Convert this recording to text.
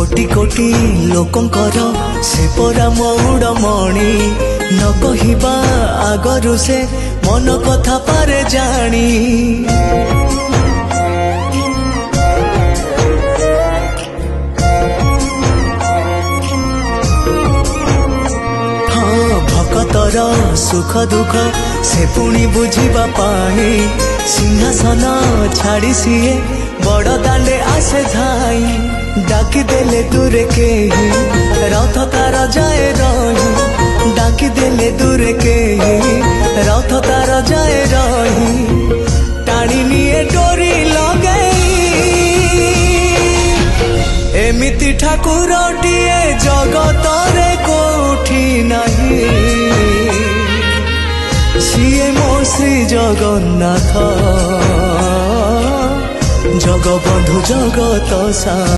कोटि कोटि लोकंकर से परा मौड़मणि न कहिबा आगरु से मन कथा पारे जानी। हाँ भक्तर सुख दुख से पुणी बुझिबा पाई सिंहासन छाड़ी सीए बड़ दांडे आसे धाई। डाकी देले दूरे के रथ तार जाए रही डाकी देले दूरे के रथ तार जाए रही टाणी निये डोरी लगई। एमिति ठाकुरटिए जगतरे कोठी नाही सिए मो श्री जगन्नाथ जगबंधु जगत सा।